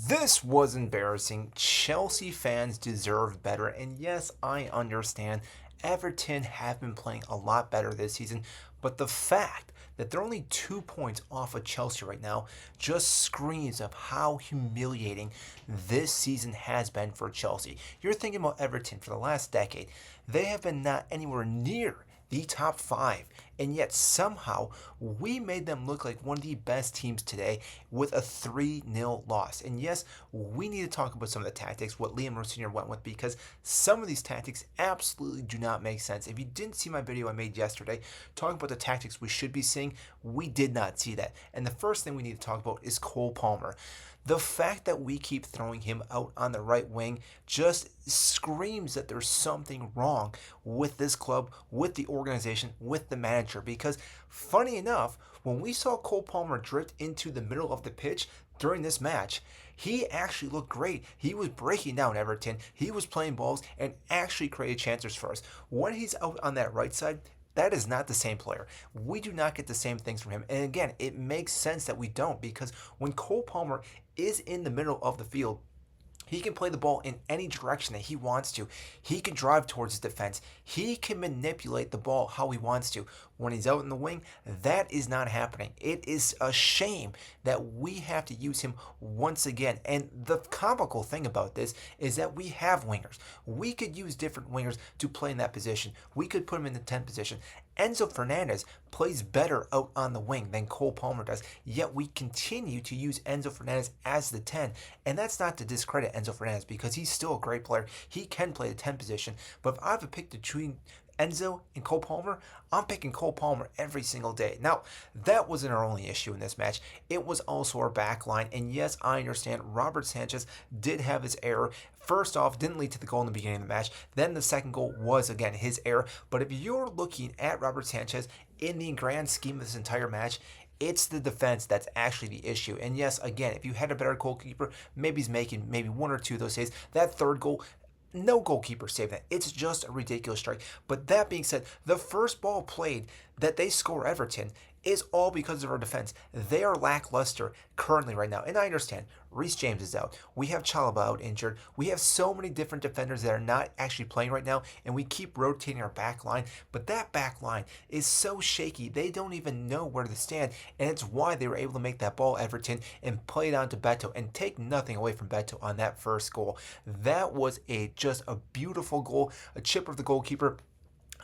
This was embarrassing. Chelsea fans deserve better. And yes, I understand Everton have been playing a lot better this season, but the fact that they're only 2 points off of Chelsea right now just screams of how humiliating this season has been for Chelsea. You're thinking about Everton for the last decade. They have been not anywhere near the top five. And yet somehow we made them look like one of the best teams today with a 3-0 loss. And yes, we need to talk about some of the tactics, what Rosenior went with, because some of these tactics absolutely do not make sense. If you didn't see my video I made yesterday talking about the tactics we should be seeing, we did not see that. And the first thing we need to talk about is Cole Palmer. The fact that we keep throwing him out on the right wing just screams that there's something wrong with this club, with the organization, with the manager. Because, funny enough, when we saw Cole Palmer drift into the middle of the pitch during this match, he actually looked great. He was breaking down Everton, he was playing balls, and actually created chances for us. When he's out on that right side, that is not the same player. We do not get the same things from him. And again, it makes sense that we don't, because when Cole Palmer is in the middle of the field, he can play the ball in any direction that he wants to. He can drive towards his defense. He can manipulate the ball how he wants to. When he's out in the wing, that is not happening. It is a shame that we have to use him once again. And the comical thing about this is that we have wingers. We could use different wingers to play in that position. We could put him in the 10 position. Enzo Fernandez plays better out on the wing than Cole Palmer does, yet we continue to use Enzo Fernandez as the 10. And that's not to discredit Enzo Fernandez, because he's still a great player. He can play the 10 position. But if I have to pick between Enzo and Cole Palmer, I'm picking Cole Palmer every single day. Now, that wasn't our only issue in this match. It was also our back line. And yes, I understand Robert Sanchez did have his error. First off, didn't lead to the goal in the beginning of the match. Then the second goal was, again, his error. But if you're looking at Robert Sanchez in the grand scheme of this entire match, it's the defense that's actually the issue. And yes, again, if you had a better goalkeeper, maybe he's making maybe one or two of those saves. That third goal, no goalkeeper saved that. It's just a ridiculous strike. But that being said, the first ball played that they score Everton is all because of our defense. They are lackluster currently right now. And I understand Reece James is out. We have Chalaba out injured. We have so many different defenders that are not actually playing right now, and we keep rotating our back line. But that back line is so shaky. They don't even know where to stand, and it's why they were able to make that ball Everton and play it on to Beto and take nothing away from Beto on that first goal. That was just a beautiful goal, a chip of the goalkeeper.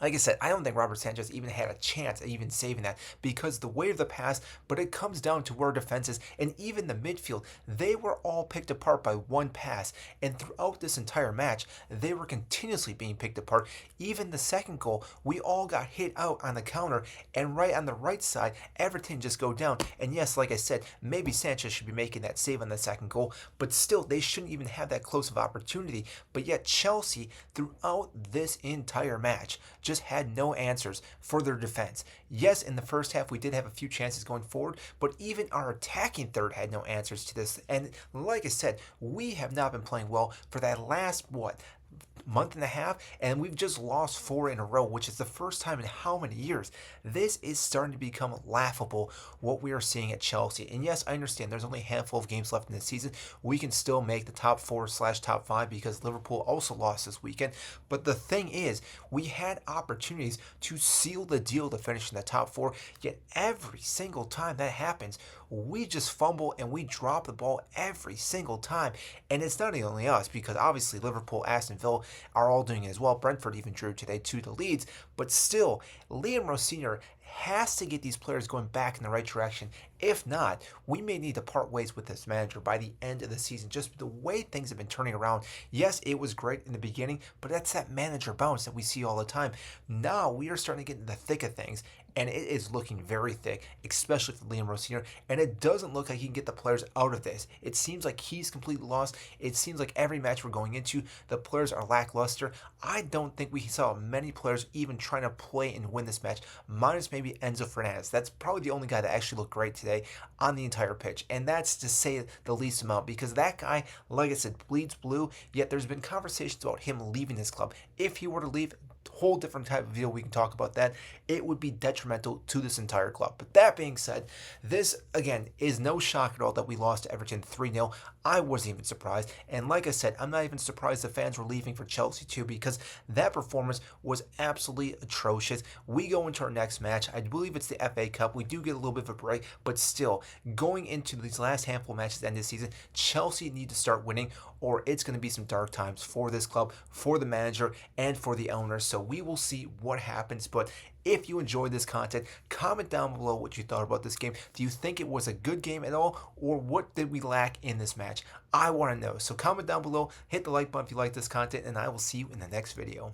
Like I said, I don't think Robert Sanchez even had a chance at even saving that, because the weight of the pass, but it comes down to where defenses and even the midfield, they were all picked apart by one pass. And throughout this entire match, they were continuously being picked apart. Even the second goal, we all got hit out on the counter, and right on the right side, everything just go down. And yes, like I said, maybe Sanchez should be making that save on the second goal, but still, they shouldn't even have that close of opportunity. But yet Chelsea, throughout this entire match, just had no answers for their defense. Yes, in the first half we did have a few chances going forward, but even our attacking third had no answers to this. And like I said, we have not been playing well for that last, month and a half, and we've just lost 4 in a row, which is the first time in how many years. This is starting to become laughable, what we are seeing at Chelsea. And yes, I understand there's only a handful of games left in the season. We can still make the top 4/top 5 because Liverpool also lost this weekend. But the thing is, we had opportunities to seal the deal to finish in the top 4, yet every single time that happens, we just fumble and we drop the ball every single time. And it's not only us, because obviously Liverpool, Aston Villa are all doing it as well. Brentford even drew today to the Leeds. But still, Rosenior has to get these players going back in the right direction. If not, we may need to part ways with this manager by the end of the season. Just the way things have been turning around. Yes, it was great in the beginning, but that's that manager bounce that we see all the time. Now we are starting to get in the thick of things, and it is looking very thick, especially for Rosenior. And it doesn't look like he can get the players out of this. It seems like he's completely lost. It seems like every match we're going into, the players are lackluster. I don't think we saw many players even trying to play and win this match, minus maybe Enzo Fernandez. That's probably the only guy that actually looked great today on the entire pitch. And that's to say the least amount, because that guy, like I said, bleeds blue, yet there's been conversations about him leaving this club. If he were to leave, whole different type of video. We can talk about that. It would be detrimental to this entire club. But that being said, this again is no shock at all that we lost to Everton 3-0. I wasn't even surprised. And like I said, I'm not even surprised the fans were leaving for Chelsea too, because that performance was absolutely atrocious. We go into our next match. I believe it's the FA Cup. We do get a little bit of a break, but still, going into these last handful of matches at the end of the season, Chelsea need to start winning, or it's going to be some dark times for this club, for the manager, and for the owners. So we will see what happens. But if you enjoyed this content, comment down below what you thought about this game. Do you think it was a good game at all, or what did we lack in this match? I want to know. So comment down below, hit the like button if you like this content, and I will see you in the next video.